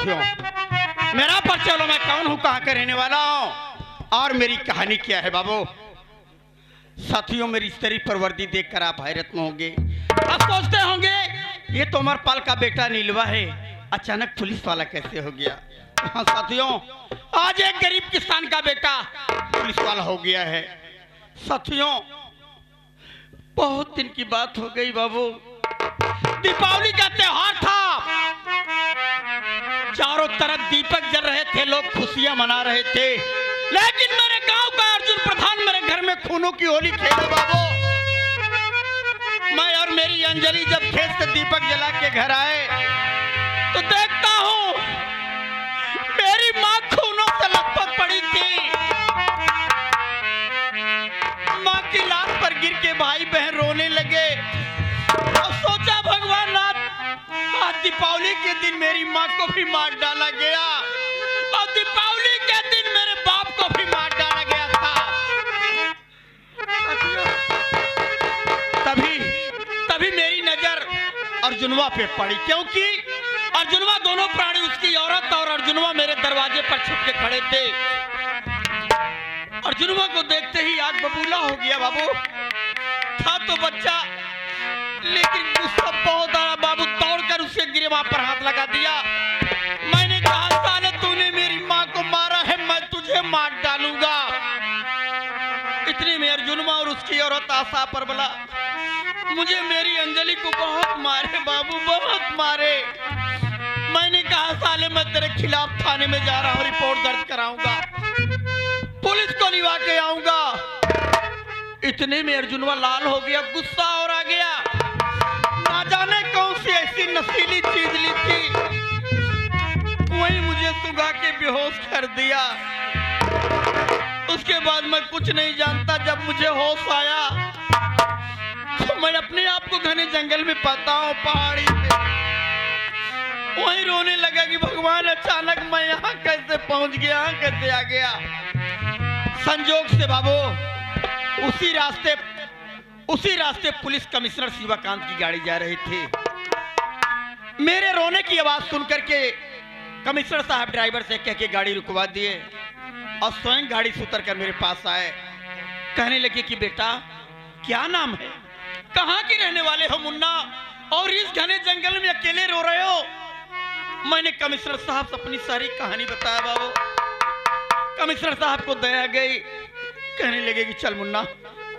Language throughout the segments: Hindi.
साथियों, मेरा परिचय लो, मैं कौन हूं, कहां का रहने वाला हूं और मेरी कहानी क्या है बाबू। साथियों, मेरी इस तरह पर वर्दी देखकर आप हैरत में होंगे। आप सोचते होंगे ये तो अमर पाल का बेटा नीलवा है, अचानक पुलिस वाला कैसे हो गया। हाँ साथियों, आज एक गरीब किसान का बेटा पुलिस वाला हो गया है। साथियों, बहुत दिन की बात हो गई बाबू। दीपावली का त्योहार था, चारों तरफ दीपक जल रहे थे, लोग खुशियां मना रहे थे, लेकिन मेरे गांव का अर्जुन प्रधान मेरे घर में खूनों की होली खेले बाबू। मैं और मेरी अंजलि जब खेत से दीपक जला के घर आए तो देखता हूं मेरी मां खूनों से लथपथ पड़ी थी। मां की लाश पर गिर के भाई बहन रोने लगे और सोचा भगवान नाथ, आज दीपावली के दिन मेरी मां को भी मार डाला गया और दीपावली के दिन मेरे बाप को भी मार डाला गया था। तभी मेरी नजर अर्जुनवा पे पड़ी, क्योंकि अर्जुनवा दोनों प्राणी, उसकी औरत और अर्जुनवा मेरे दरवाजे पर छुप के खड़े थे। अर्जुनवा को देखते ही आग बबूला हो गया बाबू। था तो बच्चा, लेकिन गुस्सा बहुत आया बाबू। दौड़कर उसके गिरवा पर हाथ लगा दिया। मैंने कहा, साले तूने मेरी मां को मारा है, मैं तुझे मार डालूंगा। इतने में अर्जुनवा और उसकी औरत आशा पर बोला, मुझे मेरी अंजलि को बहुत मारे बाबू, बहुत मारे। मैंने कहा, साले मैं तेरे खिलाफ थाने में जा रहा हूं, रिपोर्ट दर्ज कराऊंगा, पुलिस को लिवा के आऊंगा। इतने में अर्जुनवा लाल हो गया, गुस्सा और आ गया। ना जाने कौन सी ऐसी नशीली चीज ली थी, वही मुझे सुगा के बेहोश कर दिया। उसके बाद मैं कुछ नहीं जानता। जब मुझे होश आया तो मैं अपने आप को घने जंगल में पाता हूँ, पहाड़ी पे। वहीं रोने लगा कि भगवान, अचानक मैं यहाँ कैसे पहुंच गया, कैसे आ गया। संजोग से बाबू उसी रास्ते पुलिस कमिश्नर शिवाकांत की गाड़ी जा रही थी। मेरे रोने की आवाज सुनकर के कमिश्नर साहब ड्राइवर से कह के गाड़ी रुकवा दिए और स्वयं गाड़ी से उतर कर मेरे पास आए। कहने लगे कि बेटा, क्या नाम है, कहाँ के रहने वाले हो मुन्ना, और इस घने जंगल में अकेले रो रहे हो। मैंने कमिश्नर साहब से अपनी सारी कहानी बताया बाबू। कमिश्नर साहब को दया गई, कहने लगे कि चल मुन्ना,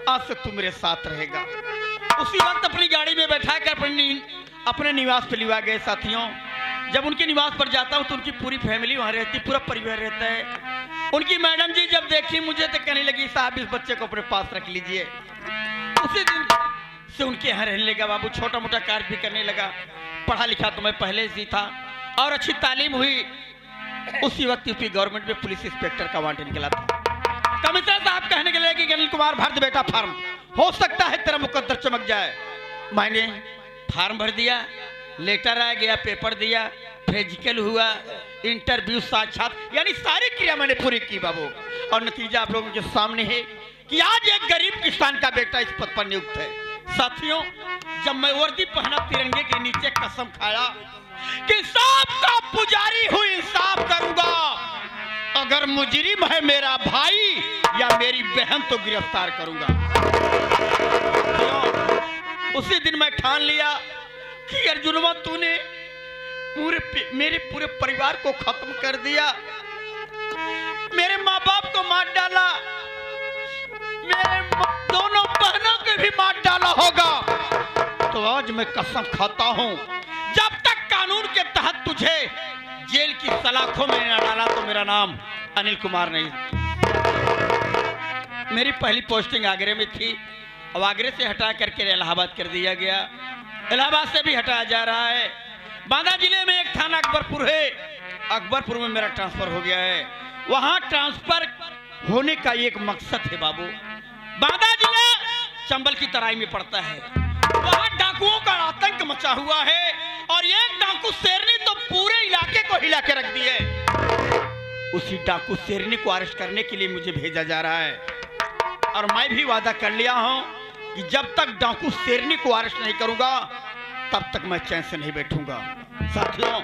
आज से तू मेरे साथ रहेगा। उसी वक्त अपनी गाड़ी में बैठा कर अपने निवास पे लिवा गए। साथियों, जब उनके निवास पर जाता हूँ तो उनकी पूरी फैमिली वहां रहती, पूरा परिवार रहता है। उनकी मैडम जी जब देखी मुझे तो कहने लगी, साहब इस बच्चे को अपने पास रख लीजिए। उसी दिन से उनके यहाँ रहने लगा बाबू। छोटा मोटा कार्य भी करने लगा। पढ़ा लिखा तो मैं पहले से था और अच्छी तालीम हुई। उसी वक्त यूपी गवर्नमेंट में पुलिस इंस्पेक्टर का वांट निकला था। कमिश्नर साहब कहने के लिए कि अनिल कुमार भर दे बेटा फॉर्म, हो सकता है तेरा मुकद्दर चमक जाए। मैंने फॉर्म भर दिया, लेटर आ गया, पेपर दिया, फिजिकल हुआ, इंटरव्यू, साक्षात, यानी सारी क्रिया मैंने पूरी की बाबू। और नतीजा आप लोगों के सामने है कि आज एक गरीब किसान का बेटा इस पद पर नियुक्त है। साथियों, जब मैं वर्दी पहना तिरंगे के नीचे कसम खाया कि सबका पुजारी हूं, इंसाफ करूंगा, अगर मुजरिम है मेरा भाई या मेरी बहन तो गिरफ्तार करूंगा। उसी दिन मैं ठान लिया कि अर्जुनवा, तूने मेरे पूरे परिवार को खत्म कर दिया, मेरे माँ बाप को मार डाला, मेरे दोनों बहनों को भी मार डाला होगा। तो आज मैं कसम खाता हूं, जब तक कानून के तहत तुझे जेल की सलाखों में न डाला तो मेरा नाम अनिल कुमार नहीं। मेरी पहली पोस्टिंग आगरे में थी, अब आगरे से हटा करके इलाहाबाद कर दिया गया। इलाहाबाद से भी हटाया जा रहा है। बांदा जिले में एक थाना अकबरपुर है, अकबरपुर में मेरा ट्रांसफर हो गया है। वहां ट्रांसफर होने का एक मकसद है बाबू। बांदा जिला चंबल की तराई में पड़ता है, वहां डाकुओं का आतंक मचा हुआ है और एक डाकू शेरनी तो पूरे इलाके को हिला के रख दिए। उसी डाकू शेरनी को अरेस्ट करने के लिए मुझे भेजा जा रहा है और मैं भी वादा कर लिया हूं कि जब तक डाकू शेरनी को अरेस्ट नहीं करूंगा तब तक मैं चैन से नहीं बैठूंगा। साथियों,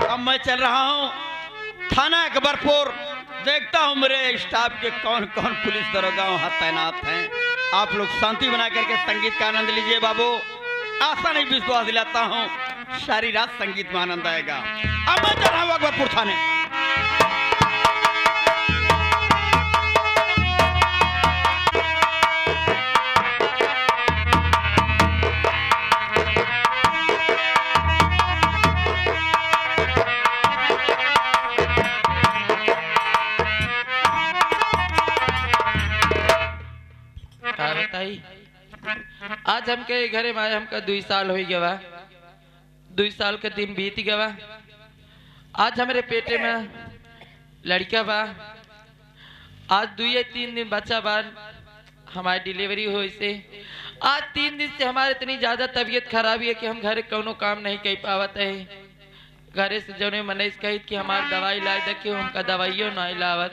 अब मैं चल रहा हूं थाना अकबरपुर, देखता हूं मेरे स्टाफ के कौन कौन पुलिस दरोगा वहां तैनात हैं। आप लोग शांति बना करके संगीत का आनंद लीजिए बाबू। आशा नहीं विश्वास दिलाता हूं सारी रात संगीत में आनंद आएगा। अब मैं चल रहा हूं अकबरपुर थाने। आज हमके घरे में हमका 2 साल हो गया, 2 साल के दिन बीत गया। आज हमारे पेटे में लड़का बा। आज 2-3 दिन बच्चा बा हमारी डिलीवरी हो से। आज 3 दिन से हमारे इतनी ज़्यादा तबीयत खराब है कि हम घरे कोनो काम नहीं कर पावत है। घरे से जो मनईस कही कि हमारी दवाई ला दे कि हमका दवाइयों नहीं लावत।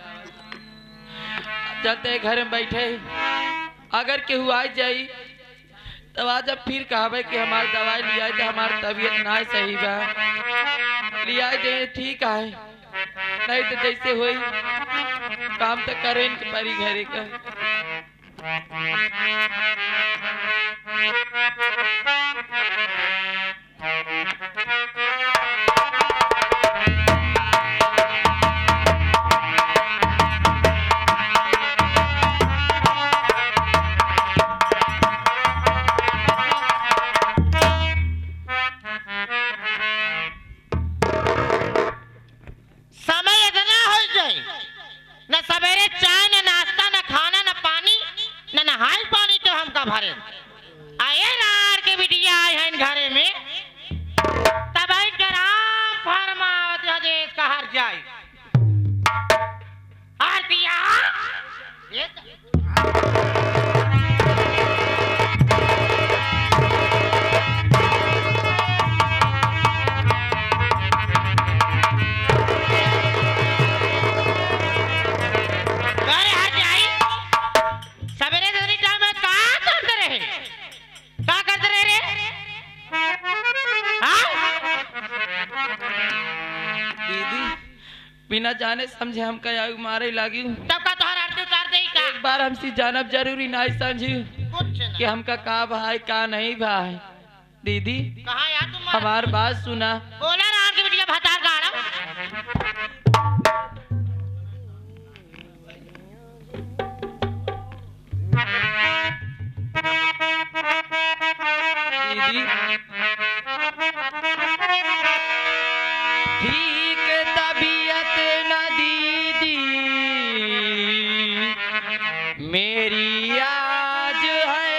चलते घर में बैठे, अगर केहू आ जाई तब आज अब फिर कहबे कि हमारी दवाई लिया तो हमारी तबीयत ना सही बा, लिया दे ठीक है, नहीं तो जैसे हुई काम तो करे इनके परी घरे का। बिना जाने समझे हम क्या मारे लागी तब का तोहर आरती उतार दे का। एक बार हमसे जानब जरूरी नहीं समझी कि हमका का भाई का नहीं भाई। दीदी कहाँ यार तुम हमार बात सुना। बोला रान की बिटिया भतार गाड़ा। दीदी ठीक तबीयत न दीदी मेरी आज है,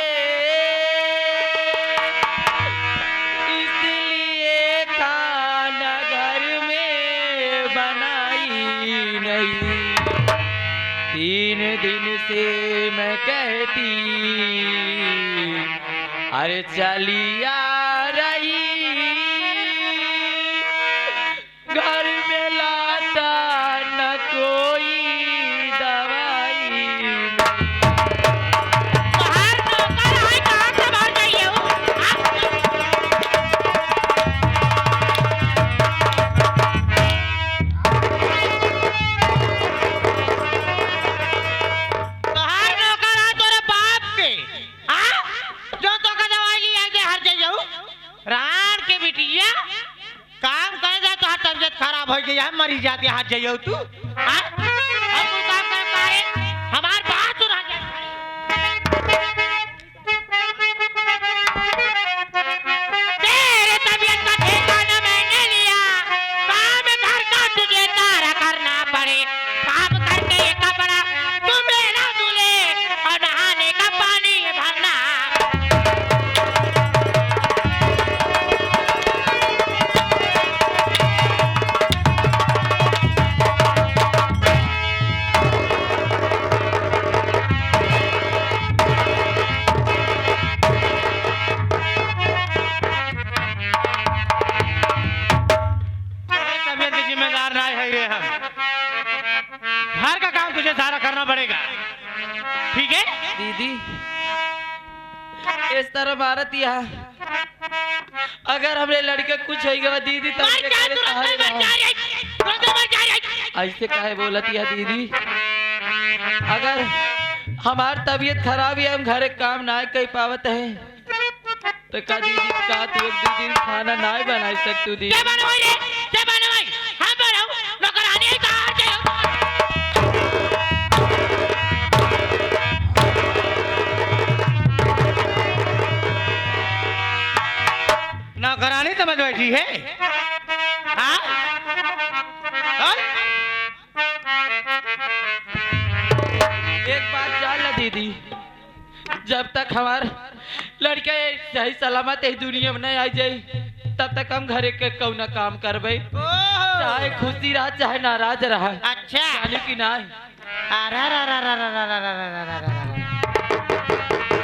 इसलिए खाना घर में बनाई नहीं। 3 दिन से मैं कहती अरे चली आ रही, घर में लाता न कोई दवाई। बाहर नौकर है कहाँ से बाहर जाइए हो? बाहर नौकर है तोरे बाप के, हाँ? जो तो का दवाई लिया दे हर जाइए हो? रान के बिटिया काम करे जाए तो तबीयत खराब हो गई है, मरी जाती हाथ जाइए हो तू, हाँ? और तू काम करे हमार बात सुना जा। तेरे तबीयत का ठिकाना मैंने लिया, काम घर का तुझे सारा करना पड़े। काम करके ये कपड़ा तू मेरा धुले और नहाने का पानी भरना। तबीयत के जिम्मेदार ना है ये हम, घर का काम तुझे सारा करना पड़ेगा, ठीक है? दीदी इस तरह भारत अगर हमरे लड़के कुछ हो गया दीदी तो मर हमके जा करे तुरंत सहारे मर रहो। जा तुरंत मर जा ऐसे काहे बोलत या दीदी? अगर हमार तबीयत खराब है हम घरे काम ना कर पावत है तो का दीदी का तू एक दो दिन खाना ना बना सकतू दीदी? के बनवाई रे के बनवाई हम बनाऊ नौकरानी है कहां जाओ नौकरानी समझ बैठी है हाँ हाँ? एक बात जान ला दीदी, जब तक हमार लड़का सही सलामत इस दुनिया में नहीं आ जाए तब तक हम घरे के कौना काम करबे, चाहे खुशी रहा चाहे नाराज रहा। अच्छा जाने की नहीं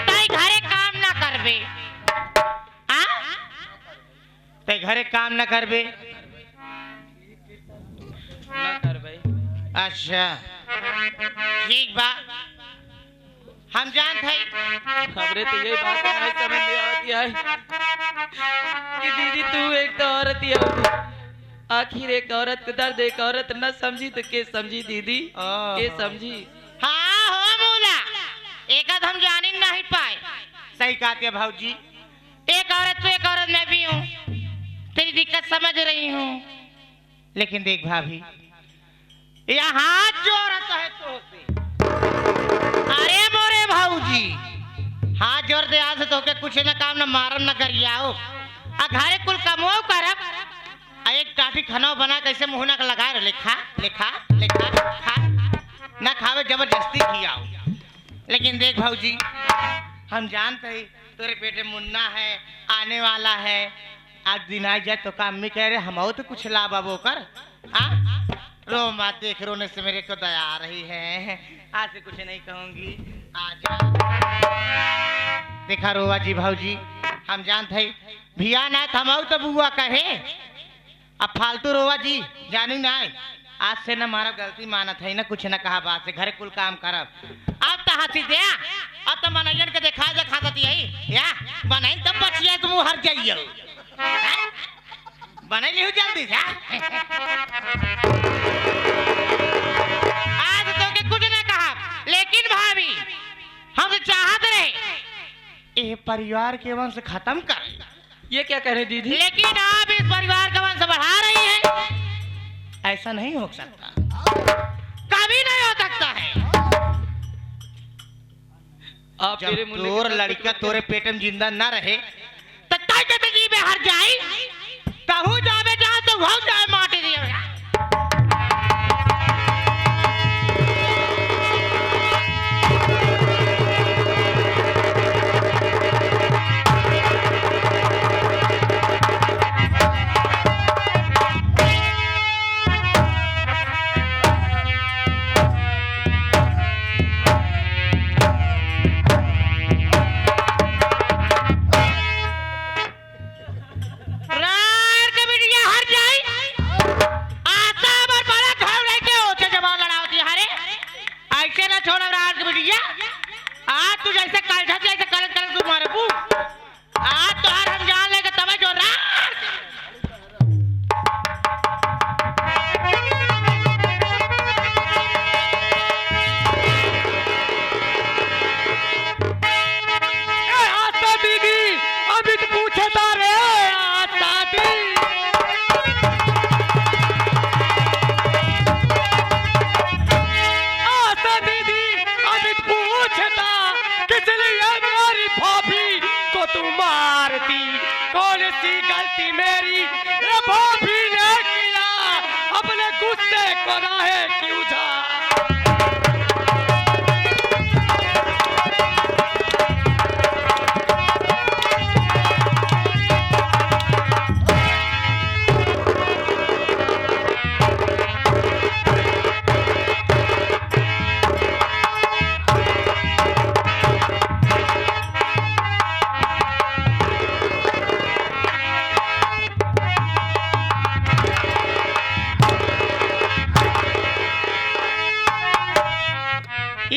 तई घरे काम ना करबे हाँ तई घरे काम ना करबे ना करबे। अच्छा ठीक बा हम जानत हई हमरे तो यही बात नहीं समझ में आती है कि दीदी तू एक तो औरत ही है, आखिर एक औरत का दर्द एक औरत न समझी तो के समझी दीदी? के समझी? हाँ हो मूला एकद हम जान ही नहीं पाए सही कहते हैं भाऊजी एक औरत तो एक औरत मैं भी हूँ तेरी दिक्कत समझ रही हूँ लेकिन देख भाभी यह हाथ जो औरत है तो से अरे मोरे भाऊजी हाथ जोड़ दे आज से तो के कुछ न काम न मारन न करियाओ आ घरे कुल कमो करब आ एक टाटी खाना बना कैसे मुहना का लगा लिखा लिखा लिखा खा न खावे जबरदस्ती खियाओ लेकिन देख भाऊजी हम जानते हैं तेरे पेटे मुन्ना है आने वाला है आज दिन आ जाए तो काम में कह रहे हम तो कुछ लाभ अब कर रो मत देख रोने से मेरे को दया आ रही है आज से कुछ नहीं कहूंगी आजा देखा रोवा जी भाऊजी हम जानते हैं भिया ना थमाऊ तो बुआ कहे अब फालतू रोवा जी जानी ना आज से न मारा गलती मानत है ना कुछ न कहा बात से घरे कुल काम करब अब तो हाथी दे अब तो मनैयन के देखा जा खाता यही या बनाई तब बचिया तुम हर जाइयो बनाई लियो जल्दी जा आज तो के कुछ न कहा लेकिन भाभी हम तो चाहत रहे ये परिवार के वंश खत्म कर ये क्या कह रहे दीदी? लेकिन आप इस परिवार का वंश बढ़ा रही है ऐसा नहीं हो सकता कभी नहीं हो सकता है आप जब मेरे मुन्ने तोर के साथ लड़का कुछ तोरे पेट में जिंदा ना रहे तो काय के जी में हर जाई कहू जावे जा तो हो जाए माटी दिए रार के बिटिया हर जाई आता बार बड़ा घाव लेके होते जवान लड़ावती हरे ऐसे ना छोड़ रार के बिटिया आज तू जैसे कल जैसे कल तू मारे बू आज तो हर हम जान लेके तब जो रार आता दीदी अभी तो पूछे तारे आता दीदी अभी तो पूछता किस लिए मेरी भाभी को तू मारती कौन सी गलती मेरी ये भाभी ने किया अपने गुस्से को राहे क्यों जा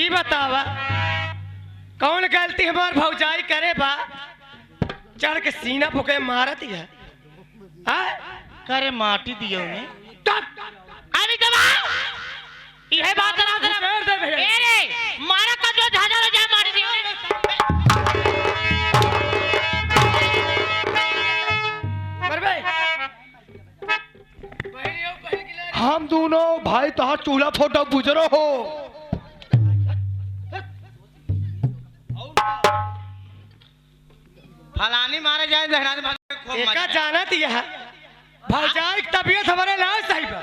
ई बतावा कौन गलती हमार भौजाई करे बा चढ़ के सीना फुके मारत ही है करे माटी दियो ने तब अभी दबा यह बात ना उछेड़ दे भैया। ए रे मारा का जो झाझा हो जाए माटी दियो ने बरबे हम दोनों भाई तो चूल्हा फोटो गुजरो हो फलानी मारे जाए जहरानी मारे खूब एका मजा जाना दिया है भौजाई की तबीयत हमारे लाज सही बा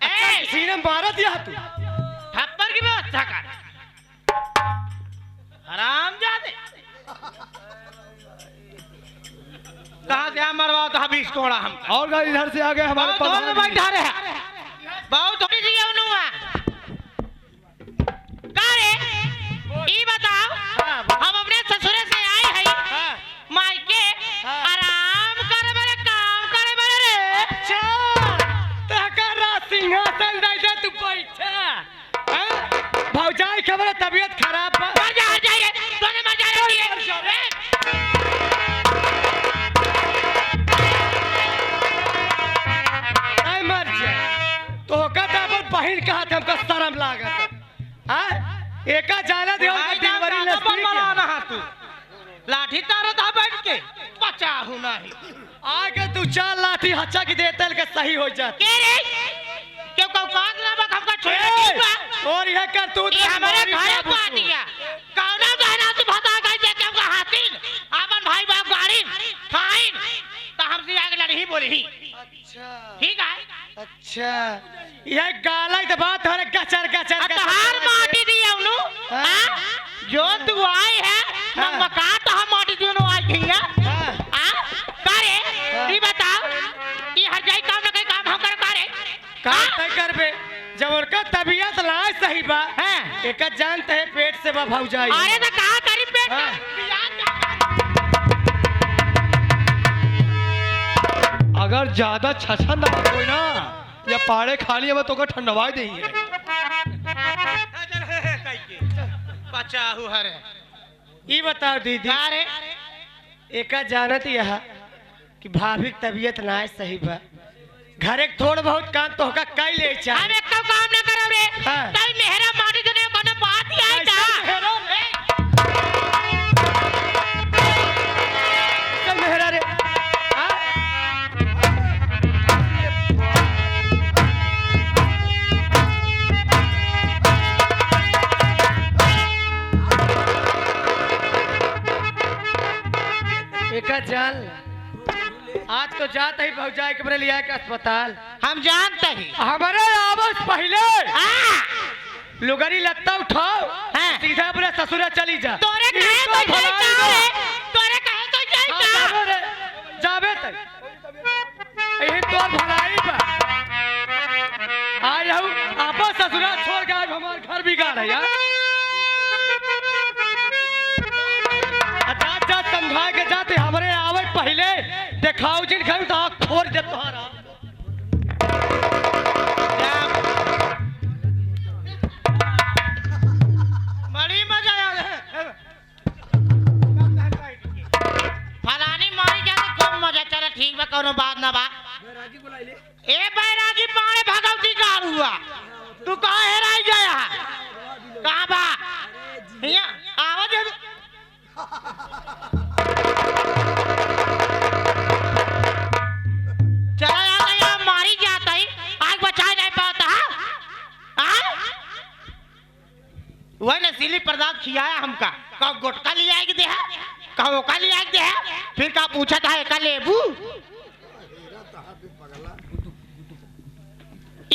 ए सीने में मारा दिया तू थप्पड़ की व्यवस्था कर हराम जादे कहाँ से मरवा तो बीस कोड़ा हम और गाड़ी इधर से आ गए हमारे बहुत पास बैठा रहे बहुत थोड़ी सी उनुआ का रे ई बताओ हम अपने ससुरे से आए हैं मायके आराम करे बड़े काम करे बड़े रे तहकारा सिंहासन दे दे तू बैठा भौजाई खबर तबीयत खराब बा मजा आ जाए तोने मजा रही है ऐ मर जा तो का अपन बहिन कहा थे हमका शर्म लागत हां एका जाना दे भाई डिलीवरी ना लस्ती बनाना हा तू लाठी तारो था बैठ के बचा हूं नहीं आगे तू चाल लाठी हच्चा की दे तेल के सही हो जात के रे क्यों कौ काज ना बक हमका छोड़ दी बा और यह कर तू ये हमारे घर को आ दिया कौना गहना तू बता गई जे के हमका हाथिन अपन भाई बाप गाड़ीन खाइन तो हमसे आगे लड़ी बोली ही अच्छा ठीक है अच्छा यह गाला तो बात है गचर गचर तहार माटी दिया उनु हां जो तू आए है मक्का तो हम माटी दियो आई थी हां करे ई बताओ ई हर जाई काम ना कहीं काम हम कर करे का तय करबे जब उनका तबीयत लाज सही बा हां एक जानते है पेट से बा भौजाई अरे तो कहा करी पेट हाँ। अगर ज्यादा छछन ना कोई ना या पाड़े खाली अब तो का ठंडवा दे बचाहू हरे ई बताओ दीदी अरे एका जानत यह कि भाभी की तबीयत ना है सही बा घर एक थोड़ा बहुत काम तो का कई ले हम चाहे एक तो काम ना करो रे हाँ। तई मेहरा माटी देने को ना बात ही आई ऐसा था मेहरा चल मेहरा रे हाँ? एका जान आज तो जात ही भौजाई के बरे लिया के अस्पताल हम जानते ही हमारे आवाज पहले हां लुगरी लत्ता उठाओ हाँ। सीधा अपने ससुरा चली जा तोरे कहे तो जाई का रे तोरे कहे तो जाई हाँ, का जाबे रे, जाबे तक यही तो भलाई बा आय हूँ आपा ससुरा छोड़ के आज हमार घर बिगाड़ है यार जा समझा के जाते हमरे आवे पहले दिखाओ जिन घर तो आँख फोड़ दे तुम्हारा बड़ी मजा आया फलानी मारी जाने खूब मजा चला ठीक बा कोनो बात ना बा ए बैरागी पाड़े भगवती का हुआ तू कहाँ हेराई गया कहाँ बा हिया आवाज चला यार यहाँ मारी जाता ही आग बचा नहीं पाता हाँ वह नशीली पदार्थ खियाया हमका का गुटका ले आएगी दे है का ओका ले आएगी दे है फिर का पूछा था एका लेबू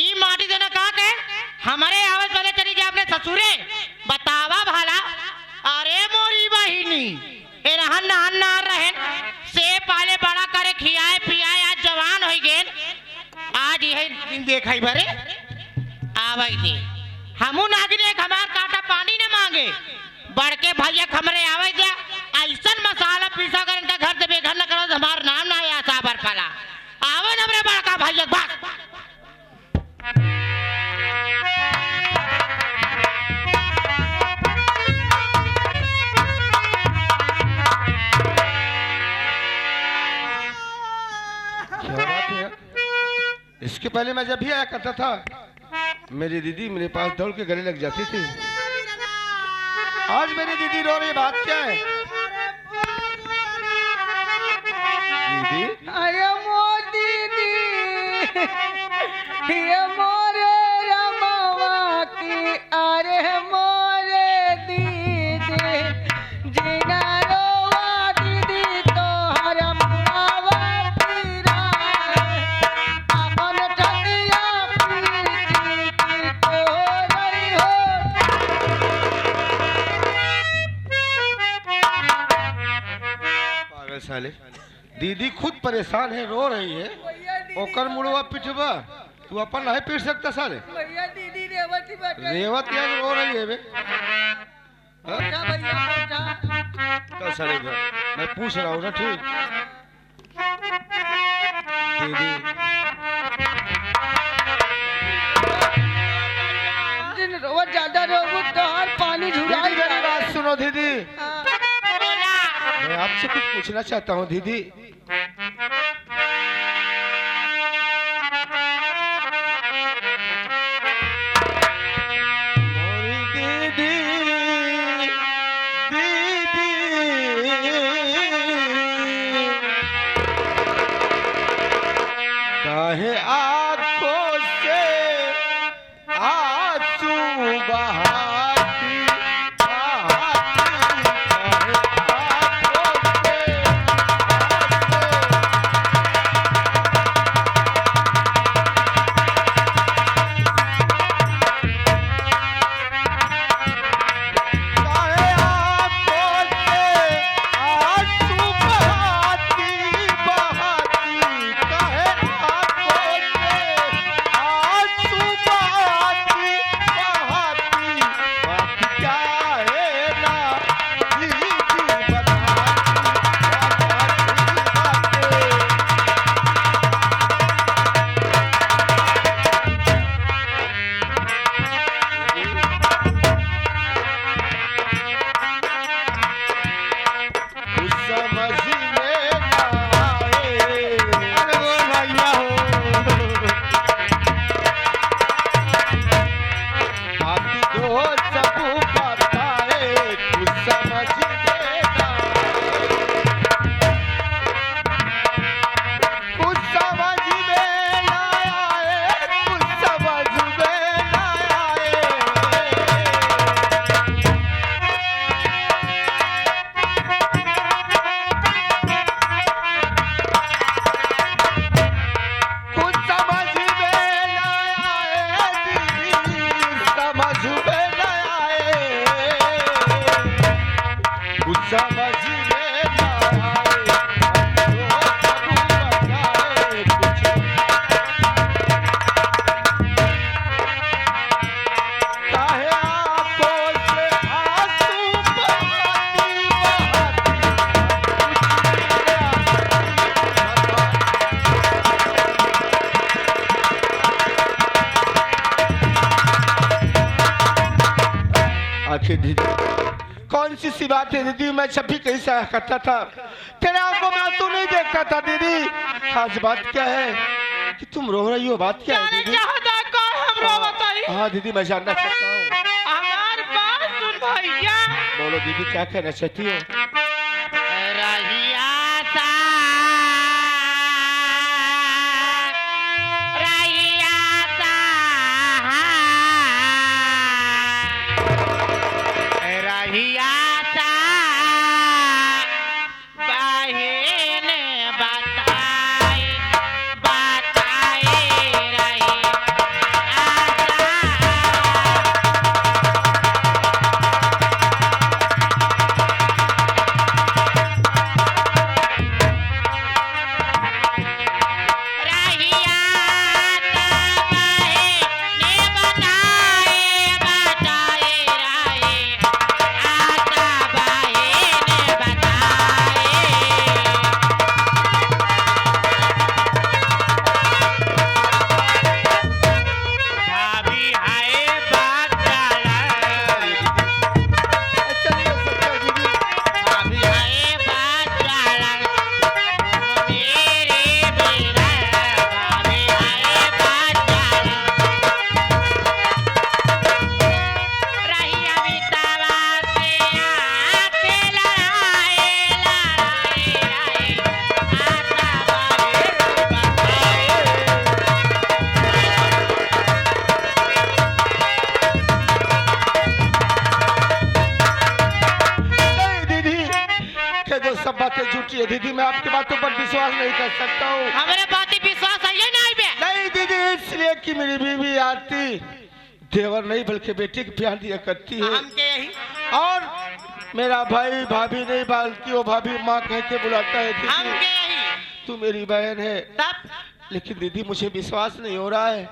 ई माटी देना कहा के हमारे आवाज वाले चली गए अपने ससुरे बतावा भाला अरे मोरी बहिनी ए रहन नहन ना रहन से पाले बड़ा करे खियाए पियाए आज जवान हो गए आज यही दिन देखा भरे आवाई दे हमू नागिन एक हमार काटा पानी न मांगे बड़के भैया हमरे आवे दे ऐसा मसाला पीसा कर इनका घर से बेघर न करो हमार नाम ना आया साबर फला आवे न हमरे बड़का भैया बस इसके पहले मैं जब भी आया करता था मेरी दीदी मेरे पास दौड़ के गले लग जाती थी। आज मेरी दीदी रो रही, बात क्या है? दीदी अरे मोदी दी ये मोरे रमावा की अरे मोरे दीदी जीना रोवा दीदी तो हरमावा पीरा अपन ठगिया पीती तो रही हो। पागल साले, दीदी खुद परेशान है, रो रही है, ओकर मुड़वा पिटवा, तू अपन नहीं पीट सकता साले। भैया दीदी रेवती बैठे रेवत यार रो रही है बे। हाँ? भैया पहुंचा कल साले घर मैं पूछ रहा हूँ ना, ठीक? दीदी जिन रोज ज्यादा रोगो तो हर पानी दीदी झुराई मेरी बात सुनो दीदी, बोला मैं आपसे कुछ पूछना चाहता हूँ दीदी। मोरी दीदी दीदी काहे आँखों से आंसू बहाती बहाती, काहे आँखों से काहे आँखों से आंसू बहाती बहाती, काहे आँखों से आंसू बहाती बहाती, बात क्या है ना दीदी बताती बातें। कुछ समझ में ना आए, अरे वो भैया हो, बाकी दो सब बताए, कुछ समझ में ना आए, कुछ समझ में ना आए, कुछ समझ में ना आए। कुछ समझ में न आए दीदी, समझ में न आए, कुछ समझ में न आए, वो सब बताए कुछ। काहे आँखों से आंसू बहाती आखिर दीदी कौन सी बात है दीदी, मैं जब भी कहीं से आया करता था तेरे आंखों में आंसू नहीं देखता था दीदी, आज बात क्या है कि तुम रो रही हो, बात क्या है जाने दीदी? चाहता है कौन हमरो बताई हाँ दीदी मैं जानना चाहता हूँ। हमार बात सुन भैया बोलो दीदी क्या कहना चाहती हो? रहिया सा रहिया सा रहिया सा बहन बताए बताए रहिया सा है जो सब बातें झूठी है दीदी। मैं आपकी बातों पर विश्वास नहीं कर सकता हूँ। हमारे बात विश्वास है नहीं बे? नहीं दीदी, इसलिए कि मेरी बीवी आरती देवर नहीं बल्कि बेटी के प्यार दिया करती है। हम के यही और मेरा भाई भाभी नहीं बल्कि वो भाभी माँ कह के बुलाता है। हम दीदी के यही तू मेरी बहन है। तब लेकिन दीदी मुझे विश्वास नहीं हो रहा है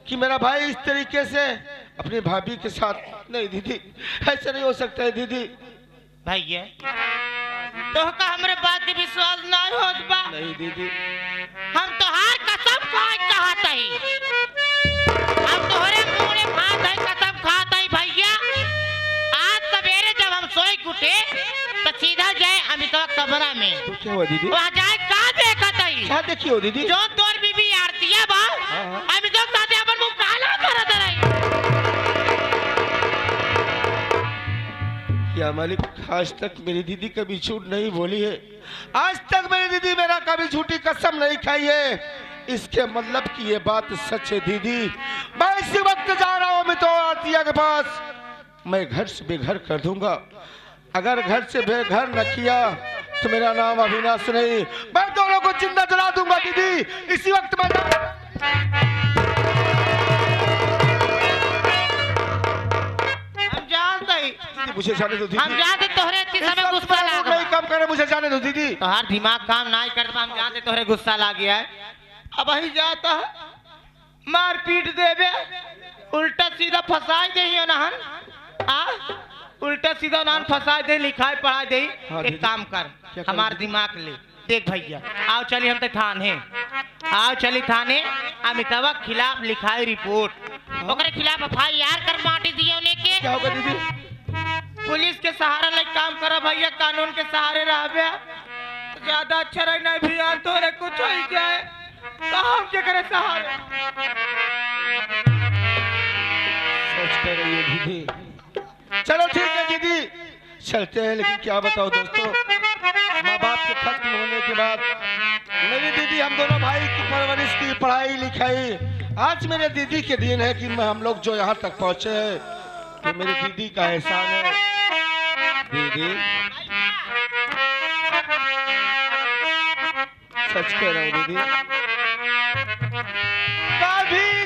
कि मेरा भाई इस तरीके से अपनी भाभी के साथ। नहीं दीदी, ऐसा नहीं हो सकता है दीदी। भैया तो का हमरे बात के विश्वास नहीं होत बा? नहीं दीदी, हम तोहार कसम खाए कहत हई, हम तोहरे मुंह में भात है कसम खात हई भैया। आज सवेरे जब हम सोई उठे तो सीधा जाए अमितवा कमरा में। तो क्या हुआ दीदी? वहाँ जाए का देखत हई क्या देखी हो दीदी? जो तोर बीबी आरतिया बा हाँ। अमितवा साथे अपन मुंह काला करत रही। क्या मालिक, आज तक मेरी दीदी कभी झूठ नहीं बोली है। आज तक मेरी दीदी मेरा कभी झूठी कसम नहीं खाई है। इसके मतलब कि ये बात सच है दीदी। मैं इसी वक्त जा रहा हूँ अमितो आरतिया के पास। मैं घर से बेघर कर दूंगा। अगर घर से बेघर न किया तो मेरा नाम अविनाश नहीं, मैं दोनों को जिंदा जला दूंगा दीदी। इसी वक्त मैं हम जानते ही, दीदी मुझे जाने दो हम दीदी। जानते तोहरे इतनी इस समय वक्त गुस्सा मैं लाग नहीं कम करे, मुझे जाने दो दीदी। तोहार दिमाग काम नहीं करता। हम जानते तोहरे गुस्सा लाग गया है। अब वही जाता है मार पीट देवे, उल्टा सीधा फंसाई दे नहन। उल्टा सीधा नहन फंसाई दे, लिखाई पढ़ाई दे। हाँ, एक दीदी। काम कर, क्या करूं हमार दीदी? दिमाग ले देख भैया। आओ चली हम तो थाने, आओ चली थाने। अमिताभ के खिलाफ लिखाई रिपोर्ट, ओकरे खिलाफ FIR कर माटी दिए उन्हें के। क्या होगा दीदी? पुलिस के सहारा ले काम करा भैया, कानून के सहारे रहबे तो ज्यादा अच्छा रही। नहीं भी तो रे कुछ हो जाए तो हम के करे सहारे। सोच कर रही है दीदी। चलो ठीक है दीदी, चलते हैं। लेकिन क्या बताओ दोस्तों, माँ बाप के खत्म होने के बाद मेरी दीदी, हम दोनों भाई की परवरिश की, पढ़ाई लिखाई, आज मेरे दीदी के दिन है कि हम लोग जो यहाँ तक पहुँचे हैं, कि मेरी दीदी का एहसान है। दीदी सच कह रहा हूँ दीदी, कभी